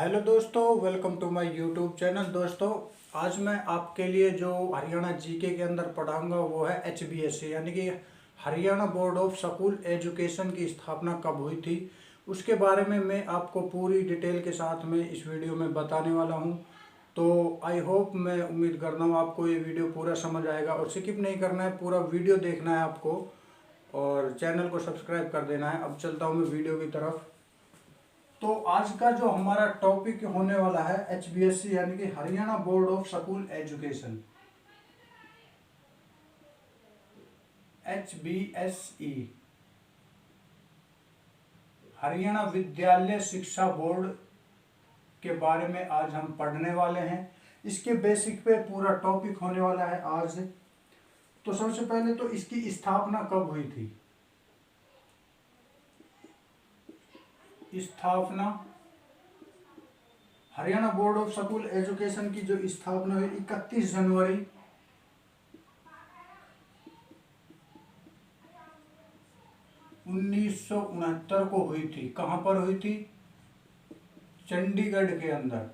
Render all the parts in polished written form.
Hello दोस्तों, welcome to my YouTube channel. दोस्तों, आज मैं आपके लिए जो हरियाणा जीके के अंदर पढ़ाऊंगा वो है HBSC यानी कि Haryana board of school education की स्थापना कब हुई थी, उसके बारे में मैं आपको पूरी डिटेल के साथ में इस वीडियो में बताने वाला हूं। तो आई होप, मैं उम्मीद करता हूं आपको ये वीडियो पूरा समझ आएगा और स्किप नहीं करना है, पूरा वीडियो देखना है आपको और चैनल को सब्सक्राइब कर देना है। अब चलता हूँ मैं वीडियो की तरफ। तो आज का जो हमारा टॉपिक होने वाला है HBSC यानी कि Haryana board of school education, HBSE, Haryana विद्यालय शिक्षा बोर्ड के बारे में आज हम पढ़ने वाले हैं। इसके बेसिक पे पूरा टॉपिक होने वाला है आज। तो सबसे पहले तो इसकी स्थापना कब हुई थी। स्थापना, Haryana board of school education की जो स्थापना हुई 31 जनवरी 1969 को हुई थी। कहां पर हुई थी? चंडीगढ़ के अंदर।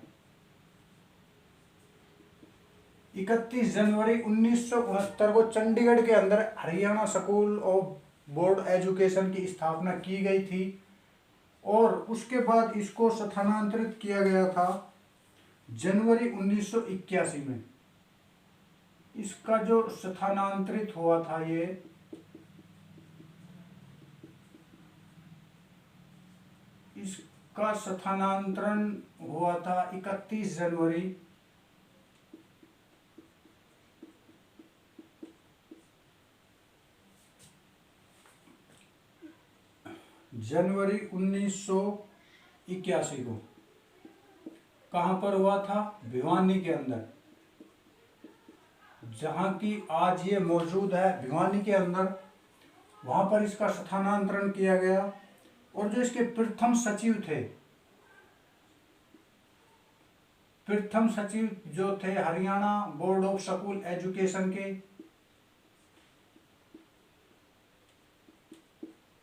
31 जनवरी 1969 को चंडीगढ़ के अंदर Haryana school of board education की स्थापना की गई थी और उसके बाद इसको स्थानांतरित किया गया था जनवरी 1981 में। इसका जो स्थानांतरित हुआ था इसका स्थानांतरण हुआ था 31 जनवरी 1981 को। कहां पर हुआ था? भिवानी के अंदर, जहां की आज ये मौजूद है, भिवानी के अंदर। वहां पर इसका स्थानांतरण किया गया और जो इसके प्रथम सचिव जो थे Haryana board of school education के,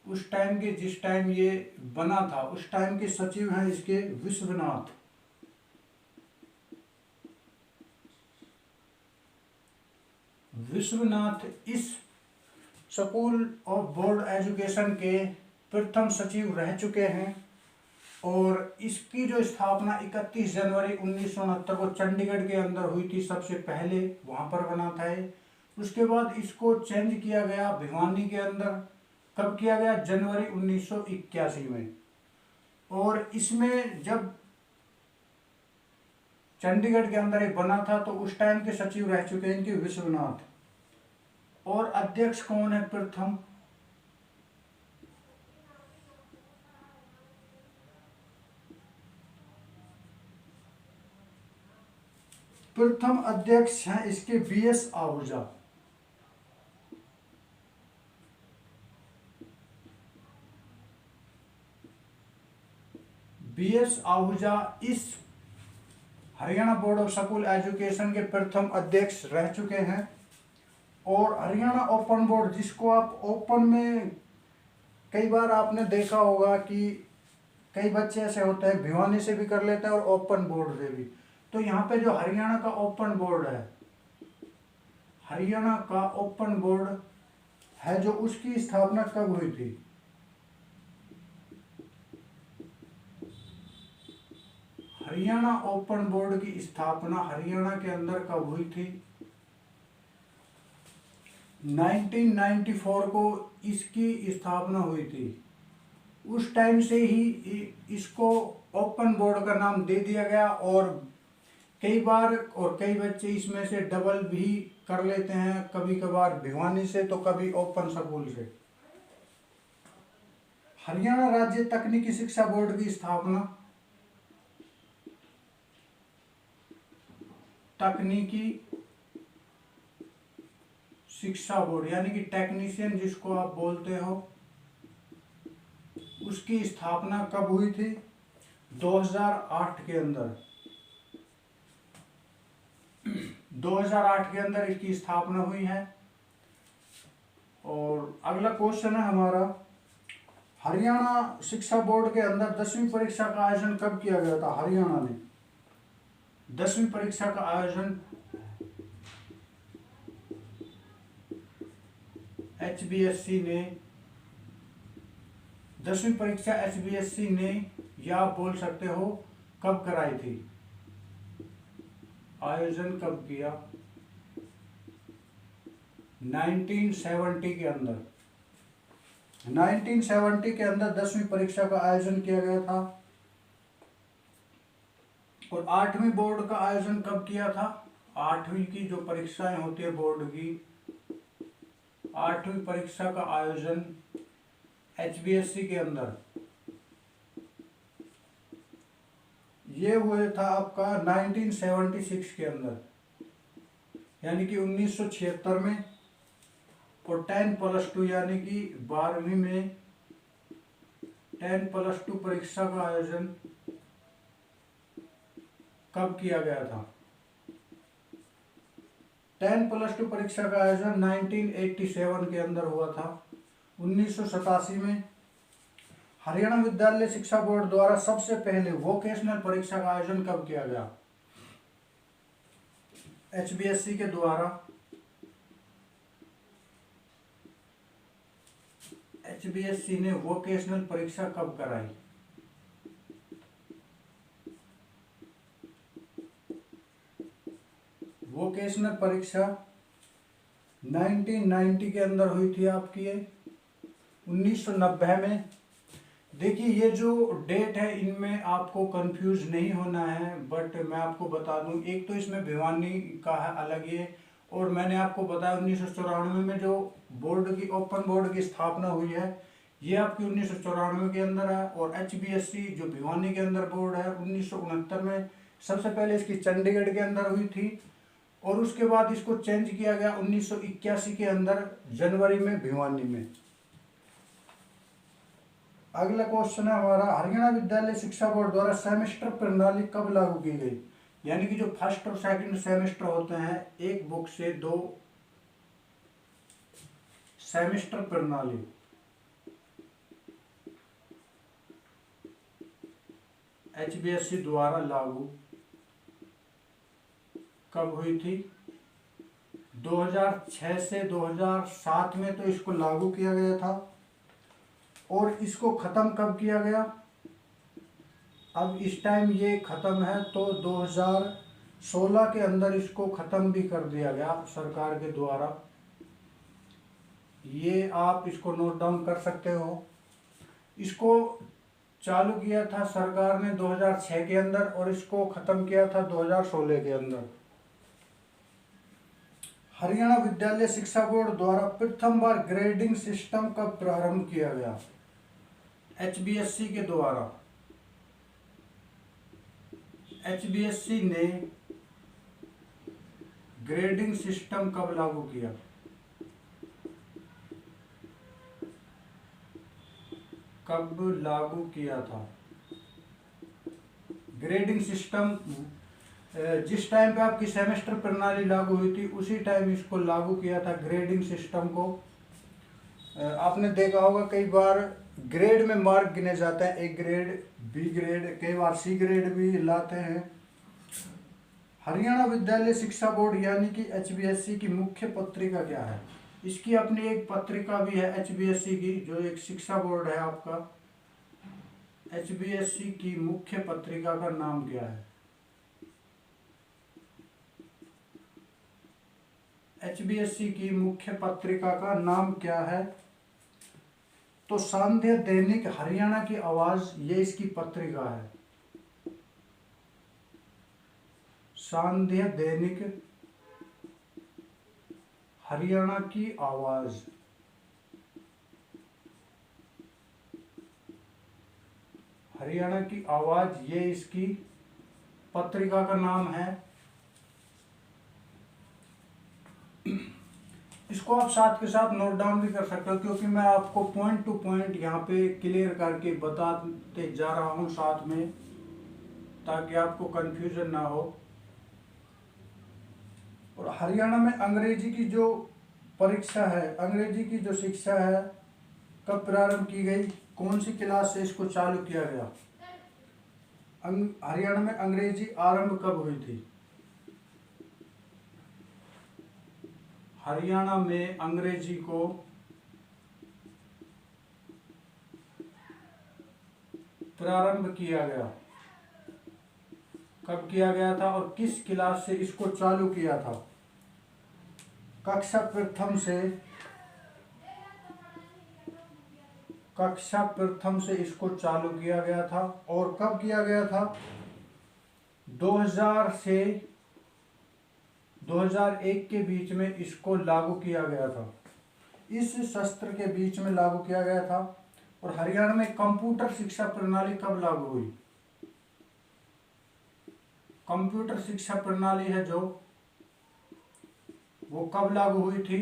उस टाइम के, जिस टाइम ये बना था उस टाइम के सचिव हैं इसके विश्वनाथ। इस स्कूल ऑफ बोर्ड एजुकेशन के प्रथम सचिव रह चुके हैं और इसकी जो स्थापना 31 जनवरी 1969 को चंडीगढ़ के अंदर हुई थी। सबसे पहले वहां पर बना था। उसके बाद इसको चेंज किया गया भिवानी के अंदर। कब किया गया? जनवरी 1981 में। और इसमें जब चंडीगढ़ के अंदर एक बना था तो उस टाइम के सचिव रह चुके हैं इनके विश्वनाथ। और अध्यक्ष कौन है? प्रथम अध्यक्ष हैं इसके BS आहूजा। BS आहूजा इस Haryana board of school education के प्रथम अध्यक्ष रह चुके हैं। और हरियाणा ओपन बोर्ड, जिसको आप ओपन में, कई बार आपने देखा होगा कि कई बच्चे ऐसे होते हैं भिवानी से भी कर लेते हैं और ओपन बोर्ड से भी। तो यहाँ पे जो हरियाणा का ओपन बोर्ड है, हरियाणा का ओपन बोर्ड है, जो उसकी स्थापना कब हुई थी? हरियाणा ओपन बोर्ड की स्थापना हरियाणा के अंदर कब हुई थी? 1994 को इसकी स्थापना हुई थी। उस टाइम से ही इसको ओपन बोर्ड का नाम दे दिया गया और कई बार और कई बच्चे इसमें से डबल भी कर लेते हैं, कभी कभार भिवानी से तो कभी ओपन स्कूल से। हरियाणा राज्य तकनीकी शिक्षा बोर्ड की स्थापना, तकनीकी शिक्षा बोर्ड यानी कि टेक्नीशियन जिसको आप बोलते हो, उसकी स्थापना कब हुई थी? 2008 के अंदर। 2008 के अंदर इसकी स्थापना हुई है। और अगला क्वेश्चन है हमारा, हरियाणा शिक्षा बोर्ड के अंदर 10वीं परीक्षा का आयोजन कब किया गया था? हरियाणा ने 10वीं परीक्षा का आयोजन HBSC ने 10वीं परीक्षा HBSC ने, या आप बोल सकते हो कब कराई थी, आयोजन कब किया? 1970 के अंदर। 1970 के अंदर 10वीं परीक्षा का आयोजन किया गया था। और 8वीं बोर्ड का आयोजन कब किया था? 8वीं की जो परीक्षाएं होती है बोर्ड की, 8वीं परीक्षा का आयोजन HBSC के अंदर ये हुआ था आपका 1976 के अंदर, यानी कि 1976 में। और 10+2 यानी कि 12वीं में 10+2 परीक्षा का आयोजन कब किया गया था? 10+2 परीक्षा का आयोजन 1987 के अंदर हुआ था। 1987 में हरियाणा विद्यालय शिक्षा बोर्ड द्वारा सबसे पहले वोकेशनल परीक्षा का आयोजन कब किया गया? HBSC के द्वारा HBSC ने वोकेशनल परीक्षा कब कराई? वोकेशनल परीक्षा 1990 के अंदर हुई थी आपकी, 1990 में। देखिए ये जो डेट है इनमें आपको कंफ्यूज नहीं होना है, बट मैं आपको बता दूं, एक तो इसमें भिवानी का है अलग ये, और मैंने आपको बताया 1994 में जो बोर्ड की ओपन बोर्ड की स्थापना हुई है ये आपकी 1994 के अंदर है। और HBSC जो भिवानी के अंदर बोर्ड है 1969 में, सबसे पहले इसकी चंडीगढ़ के अंदर हुई थी और उसके बाद इसको चेंज किया गया 1981 के अंदर जनवरी में भिवानी में। अगला क्वेश्चन है हमारा, हरियाणा विद्यालय शिक्षा बोर्ड द्वारा सेमेस्टर प्रणाली कब लागू की गई? यानी कि जो फर्स्ट और सेकंड सेमेस्टर होते हैं एक बुक से 2 सेमेस्टर प्रणाली HBSC द्वारा लागू कब हुई थी? 2006 से 2007 में तो इसको लागू किया गया था। और इसको खत्म कब किया गया? अब इस टाइम ये खत्म है तो 2016 के अंदर इसको खत्म भी कर दिया गया सरकार के द्वारा। ये आप इसको नोट डाउन कर सकते हो। इसको चालू किया था सरकार ने 2006 के अंदर और इसको खत्म किया था 2016 के अंदर। हरियाणा विद्यालय शिक्षा बोर्ड द्वारा प्रथम बार ग्रेडिंग सिस्टम का प्रारंभ किया गया? HBSC के द्वारा HBSC ने ग्रेडिंग सिस्टम कब लागू किया? कब लागू किया था ग्रेडिंग सिस्टम? जिस टाइम पे आपकी सेमेस्टर प्रणाली लागू हुई थी उसी टाइम इसको लागू किया था ग्रेडिंग सिस्टम को। आपने देखा होगा कई बार ग्रेड में मार्क गिने जाते हैं, A ग्रेड, B ग्रेड, कई बार C ग्रेड भी लाते हैं। हरियाणा विद्यालय शिक्षा बोर्ड यानी कि HBSC की मुख्य पत्रिका क्या है? इसकी अपनी एक पत्रिका भी है HBSC की, जो एक शिक्षा बोर्ड है आपका। HBSC की मुख्य पत्रिका का नाम क्या है? HBSC की मुख्य पत्रिका का नाम क्या है? तो सांध्य दैनिक हरियाणा की आवाज, ये इसकी पत्रिका है। सांध्य दैनिक हरियाणा की आवाज। हरियाणा की आवाज ये इसकी पत्रिका का नाम है। इसको आप साथ के साथ नोट डाउन भी कर सकते हो, क्योंकि मैं आपको पॉइंट टू पॉइंट यहाँ पे क्लियर करके बताते जा रहा हूँ साथ में, ताकि आपको कंफ्यूजन ना हो। और हरियाणा में अंग्रेजी की जो परीक्षा है, अंग्रेजी की जो शिक्षा है, कब प्रारंभ की गई? कौन सी क्लास से इसको चालू किया गया? हरियाणा में अंग्रेजी आरंभ कब हुई थी? हरियाणा में अंग्रेजी को प्रारंभ किया गया, कब किया गया था और किस क्लास से इसको चालू किया था? कक्षा प्रथम से इसको चालू किया गया था। और कब किया गया था? 2000 से 2001 के बीच में इसको लागू किया गया था। इस सत्र के बीच में लागू किया गया था। और हरियाणा में कंप्यूटर शिक्षा प्रणाली कब लागू हुई? कंप्यूटर शिक्षा प्रणाली है जो, वो कब लागू हुई थी?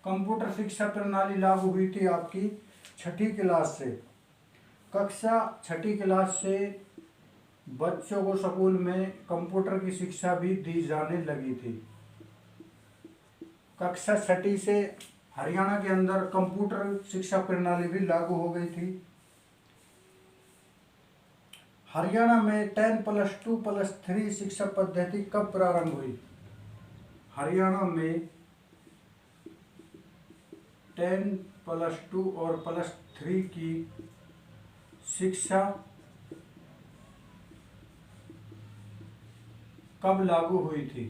कंप्यूटर शिक्षा प्रणाली लागू हुई थी आपकी 6ठी क्लास से। कक्षा 6ठी क्लास से बच्चों को स्कूल में कंप्यूटर की शिक्षा भी दी जाने लगी थी। कक्षा 6ठी से हरियाणा के अंदर कंप्यूटर शिक्षा प्रणाली भी लागू हो गई थी। हरियाणा में 10+2+3 शिक्षा पद्धति कब प्रारंभ हुई? हरियाणा में 10+2 और +3 की शिक्षा कब लागू हुई थी?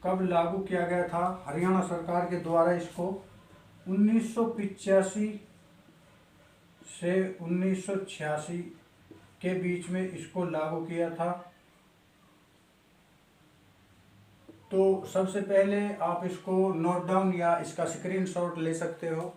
कब लागू किया गया था हरियाणा सरकार के द्वारा? इसको 1985 से 1986 के बीच में इसको लागू किया था। तो सबसे पहले आप इसको नोट डाउन या इसका स्क्रीनशॉट ले सकते हो।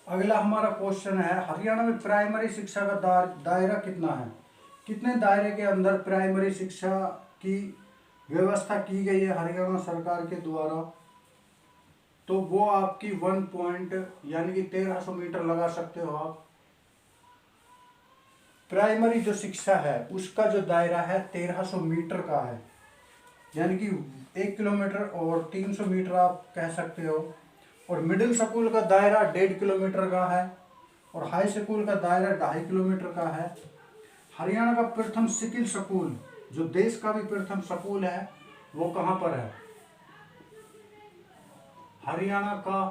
अगला हमारा क्वेश्चन है, हरियाणा में प्राइमरी शिक्षा का दायरा कितना है? कितने दायरे के अंदर प्राइमरी शिक्षा की व्यवस्था की गई है हरियाणा सरकार के द्वारा? तो वो आपकी 1 पॉइंट यानी कि 1300 मीटर लगा सकते हो आप। प्राइमरी जो शिक्षा है उसका जो दायरा है 1300 मीटर का है, यानी कि 1 किलोमीटर और 300 मीटर आप कह सकते हो। और मिडिल स्कूल का दायरा 1.5 किलोमीटर का है और हाई स्कूल का दायरा 2.5 किलोमीटर का है। हरियाणा का प्रथम स्किल स्कूल, जो देश का भी प्रथम स्कूल है, वो कहाँ पर है? हरियाणा का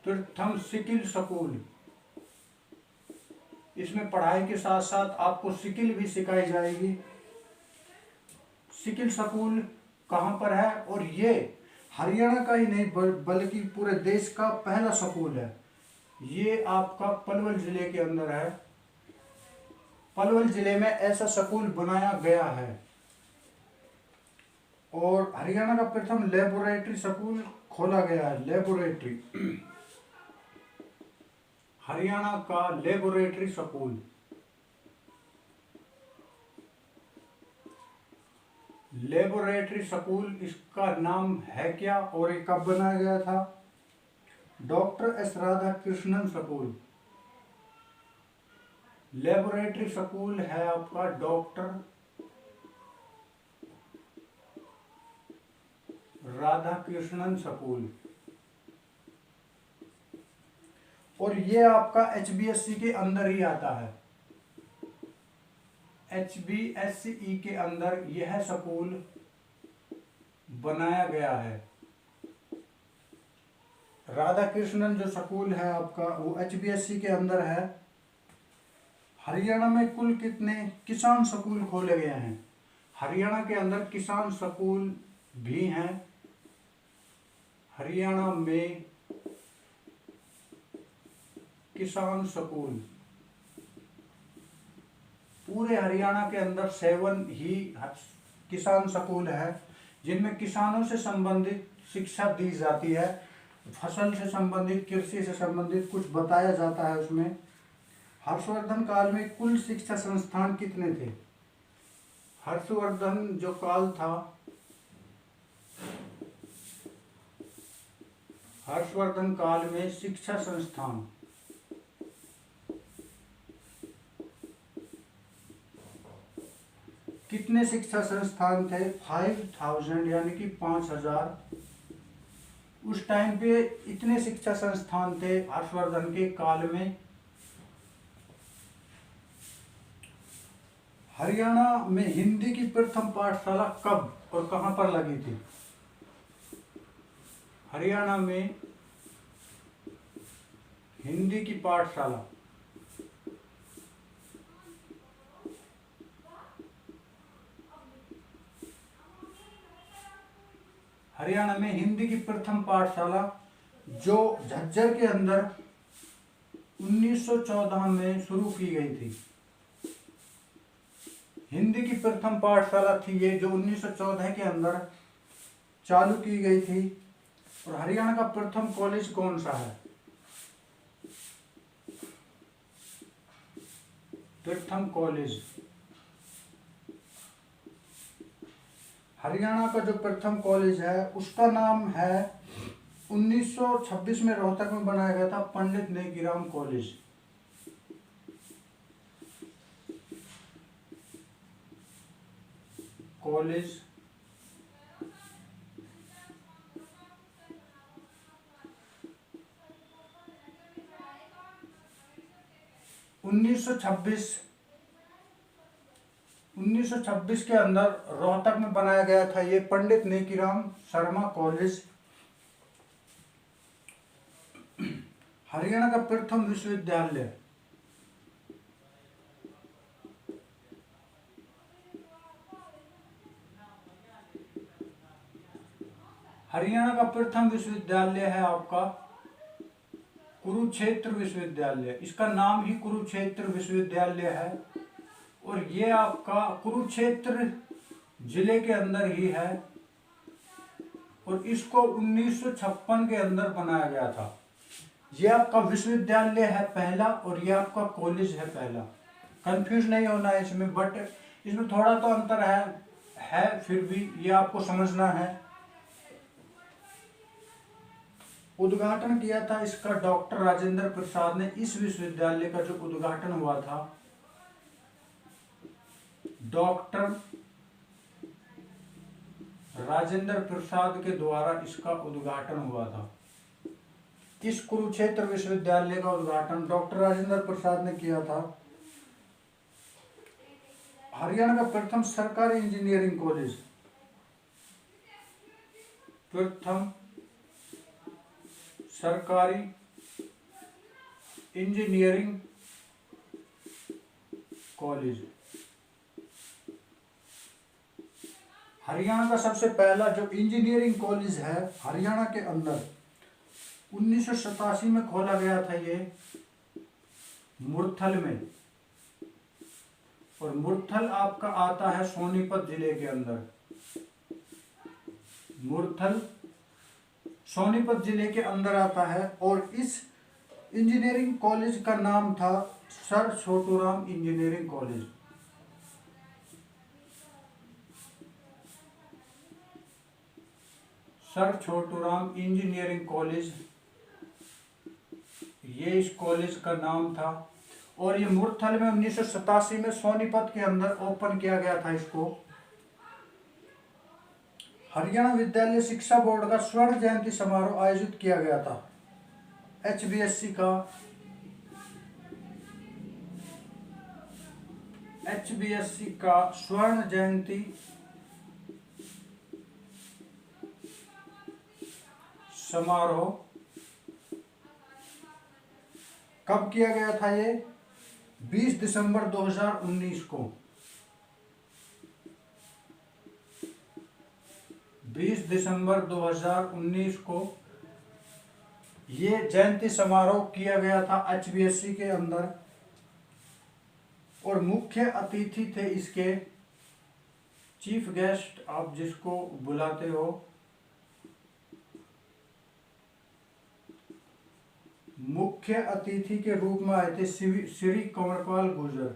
प्रथम स्किल स्कूल, इसमें पढ़ाई के साथ साथ आपको स्किल भी सिखाई जाएगी। स्किल स्कूल कहाँ पर है? और ये हरियाणा का ही नहीं बल्कि पूरे देश का पहला स्कूल है। ये आपका पलवल जिले के अंदर है। पलवल जिले में ऐसा स्कूल बनाया गया है। और हरियाणा का प्रथम लेबोरेटरी स्कूल खोला गया है। लेबोरेटरी, हरियाणा का लेबोरेटरी स्कूल, लेबोरेटरी स्कूल इसका नाम है क्या और ये कब बनाया गया था? Doctor S Radhakrishnan school. Laboratory school है आपका डॉक्टर राधाकृष्णन स्कूल। और ये आपका HBSE के अंदर ही आता है। HBSE के अंदर यह स्कूल बनाया गया है। राधाकृष्णन जो स्कूल है आपका वो HBSE के अंदर है। हरियाणा में कुल कितने किसान स्कूल खोले गए हैं? हरियाणा के अंदर किसान स्कूल भी हैं। हरियाणा में किसान स्कूल पूरे हरियाणा के अंदर 7 ही किसान स्कूल है जिनमें किसानों से संबंधित शिक्षा दी जाती है। फसल से संबंधित, कृषि से संबंधित कुछ बताया जाता है उसमें। हर्षवर्धन काल में कुल शिक्षा संस्थान कितने थे? हर्षवर्धन जो काल था, हर्षवर्धन काल में शिक्षा संस्थान कितने शिक्षा संस्थान थे? 5000 यानी कि 5000। उस टाइम पे इतने शिक्षा संस्थान थे हर्षवर्धन के काल में। हरियाणा में हिंदी की प्रथम पाठशाला कब और कहां पर लगी थी? हरियाणा में हिंदी की पाठशाला हरियाणा में हिंदी की प्रथम पाठशाला जो झज्जर के अंदर 1914 में शुरू की गई थी। हिंदी की प्रथम पाठशाला थी ये जो 1914 के अंदर चालू की गई थी। और हरियाणा का प्रथम कॉलेज कौन सा है? प्रथम कॉलेज हरियाणा का जो प्रथम कॉलेज है उसका नाम है 1926 में रोहतक में बनाया गया था, पंडित नेकीराम कॉलेज। कॉलेज 1926 के अंदर रोहतक में बनाया गया था ये पंडित नेकीराम शर्मा कॉलेज। हरियाणा का प्रथम विश्वविद्यालय हरियाणा का प्रथम विश्वविद्यालय है आपका कुरुक्षेत्र विश्वविद्यालय। इसका नाम ही कुरुक्षेत्र विश्वविद्यालय है और ये आपका कुरुक्षेत्र जिले के अंदर ही है और इसको 1956 के अंदर बनाया गया था। ये आपका विश्वविद्यालय है पहला और ये आपका कॉलेज है पहला। कंफ्यूज नहीं होना है इसमें, बट इसमें थोड़ा तो अंतर है फिर भी ये आपको समझना है। उद्घाटन किया था इसका डॉक्टर राजेंद्र प्रसाद ने। इस विश्वविद्यालय का जो उद्घाटन हुआ था डॉक्टर राजेंद्र प्रसाद के द्वारा इसका उद्घाटन हुआ था। इस कुरुक्षेत्र विश्वविद्यालय का उद्घाटन डॉक्टर राजेंद्र प्रसाद ने किया था। हरियाणा का प्रथम सरकारी इंजीनियरिंग कॉलेज, प्रथम सरकारी इंजीनियरिंग कॉलेज। हरियाणा का सबसे पहला जो इंजीनियरिंग कॉलेज है हरियाणा के अंदर 1987 में खोला गया था ये मुरथल में। और मुरथल आपका आता है सोनीपत जिले के अंदर। मुरथल सोनीपत जिले के अंदर आता है और इस इंजीनियरिंग कॉलेज का नाम था sir Chhoturam engineering college. Sir Chhoturam engineering college ये इस कॉलेज का नाम था और ये मुरथल में 1987 में सोनीपत के अंदर ओपन किया गया था इसको। हरियाणा विद्यालय शिक्षा बोर्ड का स्वर्ण जयंती समारोह आयोजित किया गया था। HBSC का स्वर्ण जयंती समारोह कब किया गया था? ये 20 दिसंबर 2019 को। 20 दिसंबर 2019 को ये जयंती समारोह किया गया था HBSC के अंदर। और मुख्य अतिथि थे इसके चीफ गेस्ट, आप जिसको बुलाते हो मुख्य अतिथि के रूप में आए थे श्री कंवरपाल गुर्जर।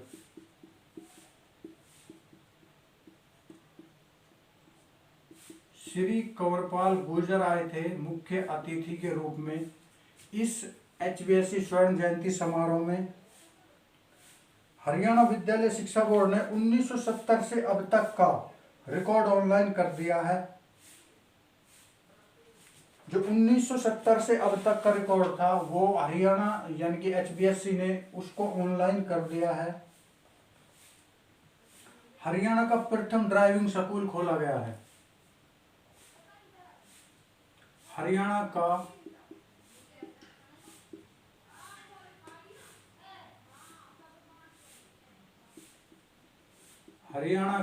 श्री कंवरपाल गुर्जर आए थे मुख्य अतिथि के रूप में इस HBSC स्वर्ण जयंती समारोह में। हरियाणा विद्यालय शिक्षा बोर्ड ने 1970 से अब तक का रिकॉर्ड ऑनलाइन कर दिया है। जो 1970 से अब तक का रिकॉर्ड था वो हरियाणा यानी कि HBSC ने उसको ऑनलाइन कर दिया है। हरियाणा का प्रथम ड्राइविंग स्कूल खोला गया है। हरियाणा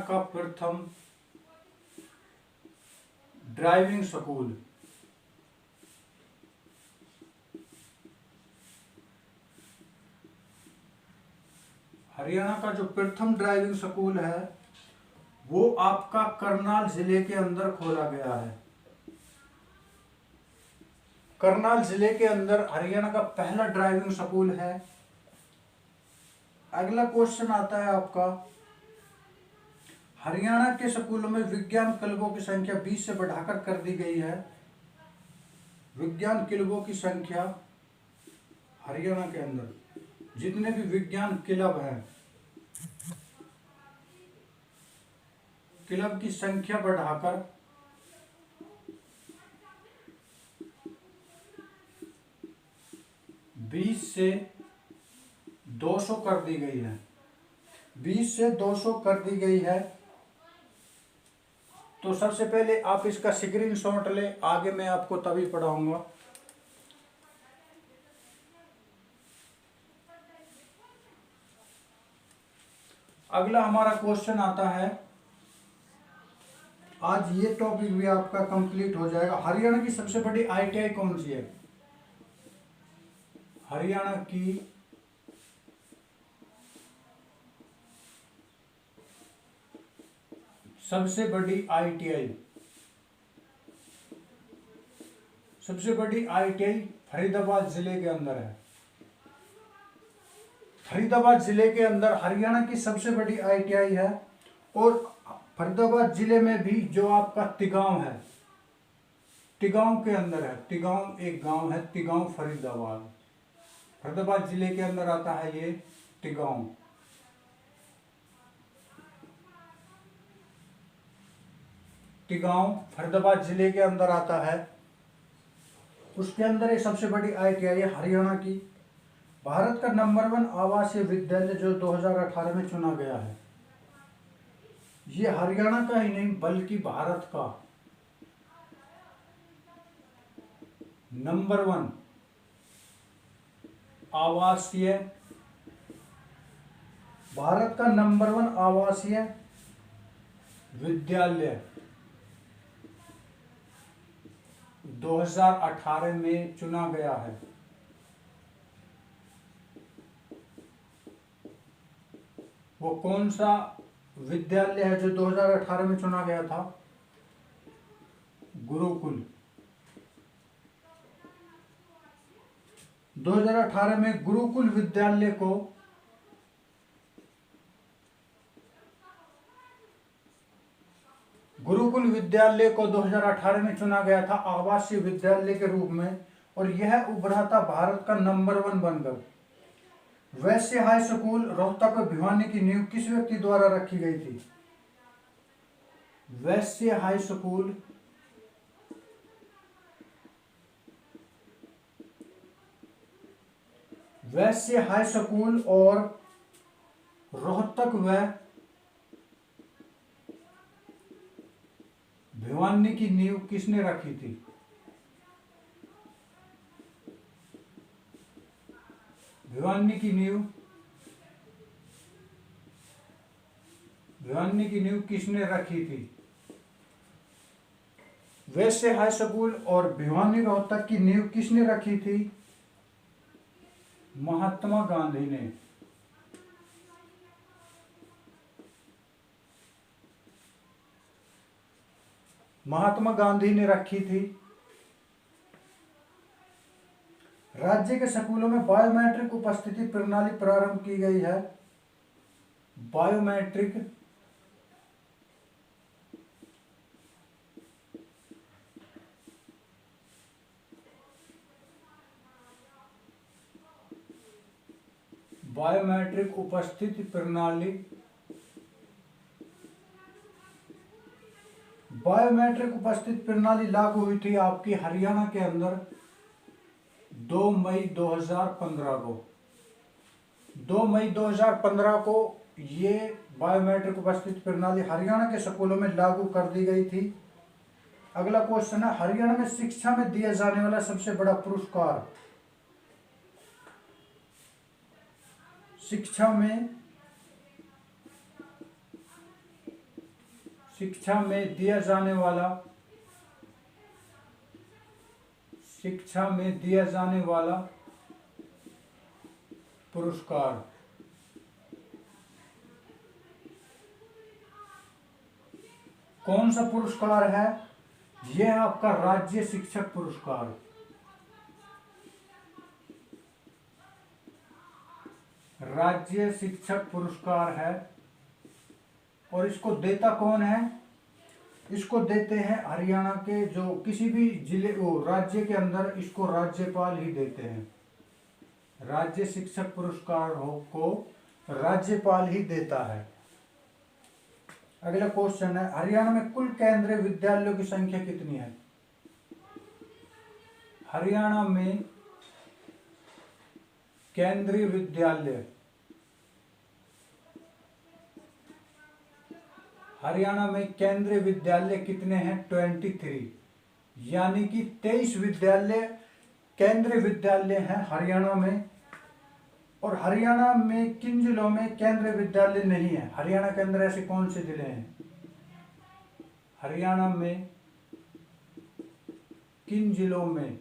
का प्रथम ड्राइविंग स्कूल हरियाणा का जो प्रथम ड्राइविंग स्कूल है वो आपका करनाल जिले के अंदर खोला गया है। करनाल जिले के अंदर हरियाणा का पहला ड्राइविंग स्कूल है। अगला क्वेश्चन आता है आपका, हरियाणा के स्कूलों में विज्ञान क्लबों की संख्या 20 से बढ़ाकर कर दी गई है। विज्ञान क्लबों की संख्या हरियाणा के अंदर जितने भी विज्ञान क्लब हैं, क्लब की संख्या बढ़ाकर 20 से 200 कर दी गई है। 20 से 200 कर दी गई है। तो सबसे पहले आप इसका स्क्रीनशॉट ले, आगे मैं आपको तभी पढ़ाऊंगा। अगला हमारा क्वेश्चन आता है, आज ये टॉपिक भी आपका कंप्लीट हो जाएगा। हरियाणा की सबसे बड़ी ITI कौन सी है? हरियाणा की सबसे बड़ी ITI फरीदाबाद जिले के अंदर है। फरीदाबाद जिले के अंदर हरियाणा की सबसे बड़ी ITI है। और फरीदाबाद जिले में भी जो आपका तिगांव है, तिगांव के अंदर है। तिगांव एक गांव है, तिगांव फरीदाबाद जिले के अंदर आता है ये तिगांव। तिगांव फरीदाबाद जिले के अंदर आता है। उसके अंदर एक सबसे बड़ी ITI है हरियाणा की। भारत का नंबर 1 आवासीय विद्यालय जो 2018 में चुना गया है, ये हरियाणा का ही नहीं बल्कि भारत का नंबर 1 आवासीय, भारत का नंबर 1 आवासीय विद्यालय 2018 में चुना गया है। वो कौन सा विद्यालय है जो 2018 में चुना गया था? गुरुकुल। 2018 में गुरुकुल विद्यालय को गुरुकुल विद्यालय को 2018 में चुना गया था आवासीय विद्यालय के रूप में। और यह उभरा था भारत का नंबर 1 बनकर। वैश्य हाई स्कूल रोहतक और भिवानी की नींव किस व्यक्ति द्वारा रखी गई थी? वैश्य हाई स्कूल और रोहतक व भिवानी की नींव किसने रखी थी? भिवानी की नींव किसने रखी थी? वैश्य हाई स्कूल और भिवानी रोहतक की नींव किसने रखी थी? महात्मा गांधी ने। महात्मा गांधी ने रखी थी। राज्य के स्कूलों में बायोमेट्रिक उपस्थिति प्रणाली प्रारंभ की गई है। बायोमेट्रिक बायोमेट्रिक उपस्थिति प्रणाली बायोमेट्रिक उपस्थिति प्रणाली लागू हुई थी आपकी हरियाणा के अंदर 2 मई 2015 को। 2 मई 2015 को ये बायोमेट्रिक उपस्थिति प्रणाली हरियाणा के स्कूलों में लागू कर दी गई थी। अगला क्वेश्चन है, हरियाणा में शिक्षा में दिया जाने वाला सबसे बड़ा पुरस्कार। शिक्षा में दिया जाने वाला पुरस्कार कौन सा पुरस्कार है? यह है आपका राज्य शिक्षक पुरस्कार। राज्य शिक्षक पुरस्कार है। और इसको देता कौन है? इसको देते हैं हरियाणा के जो किसी भी जिले राज्य के अंदर इसको राज्यपाल ही देते हैं। राज्य शिक्षक पुरस्कार को राज्यपाल ही देता है। अगला क्वेश्चन है, हरियाणा में कुल केंद्रीय विद्यालयों की संख्या कितनी है? हरियाणा में केंद्रीय विद्यालय कितने हैं? 23, यानी कि 23 विद्यालय केंद्रीय विद्यालय हैं हरियाणा में। और हरियाणा में किन जिलों में केंद्रीय विद्यालय नहीं है? हरियाणा के अंदर ऐसे कौन से जिले हैं? हरियाणा में किन जिलों में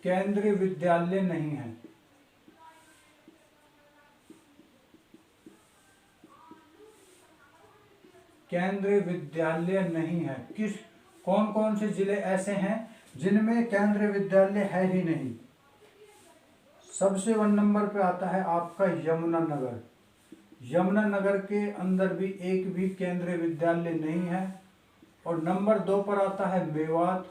केंद्रीय विद्यालय नहीं है? केंद्रीय विद्यालय नहीं है। कौन कौन से जिले ऐसे हैं जिनमें केंद्रीय विद्यालय है ही नहीं? सबसे 1 नंबर पे आता है आपका यमुनानगर। यमुनानगर के अंदर भी एक भी केंद्रीय विद्यालय नहीं है। और नंबर 2 पर आता है मेवात।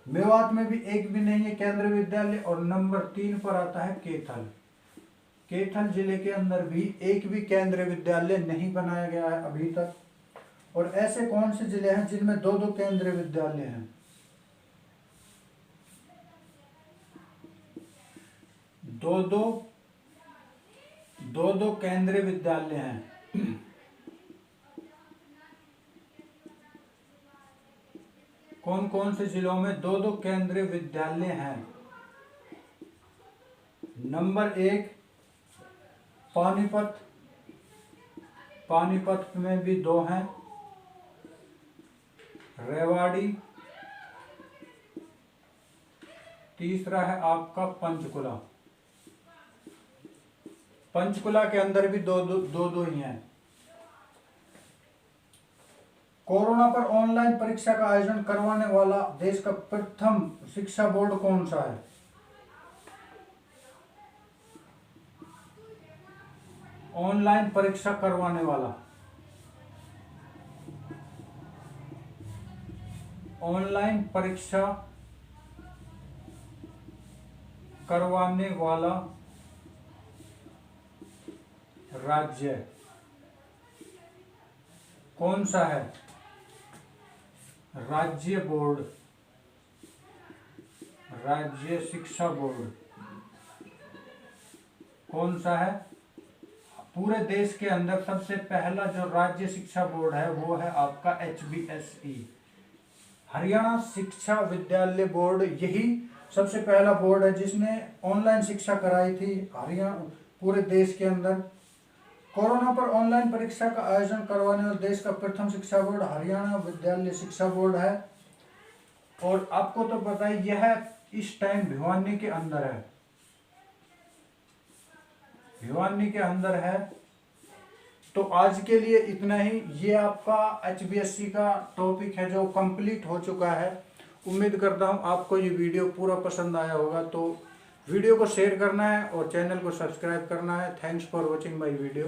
मेवात में भी एक भी नहीं है केंद्रीय विद्यालय। और नंबर 3 पर आता है कैथल। कैथल जिले के अंदर भी एक भी केंद्रीय विद्यालय नहीं बनाया गया है अभी तक। और ऐसे कौन से जिले हैं जिनमें 2-2 केंद्रीय विद्यालय हैं? 2-2 केंद्रीय विद्यालय हैं। कौन कौन से जिलों में 2-2 केंद्रीय विद्यालय हैं? नंबर 1 पानीपत। पानीपत में भी 2 हैं। रेवाड़ी। तीसरा है आपका पंचकुला। पंचकुला के अंदर भी 2-2 ही हैं। कोरोना पर ऑनलाइन परीक्षा का आयोजन करवाने वाला देश का प्रथम शिक्षा बोर्ड कौन सा है? ऑनलाइन परीक्षा करवाने वाला राज्य कौन सा है? राज्य बोर्ड, राज्य शिक्षा बोर्ड कौन सा है? पूरे देश के अंदर सबसे पहला जो राज्य शिक्षा बोर्ड है वो है आपका HBSE, हरियाणा शिक्षा विद्यालय बोर्ड। यही सबसे पहला बोर्ड है जिसने ऑनलाइन शिक्षा कराई थी हरियाणा पूरे देश के अंदर। कोरोना पर ऑनलाइन परीक्षा का आयोजन करवाने वाला देश का प्रथम शिक्षा बोर्ड हरियाणा विद्यालय शिक्षा बोर्ड है। और आपको तो पता है यह इस टाइम भिवानी के अंदर है। भिवानी के अंदर है तो आज के लिए इतना ही। ये आपका HBSC का टॉपिक है जो कंप्लीट हो चुका है। उम्मीद करता हूँ आपको ये वीडियो पूरा पसंद आया होगा। तो वीडियो को शेयर करना है और चैनल को सब्सक्राइब करना है। Thanks for watching my video.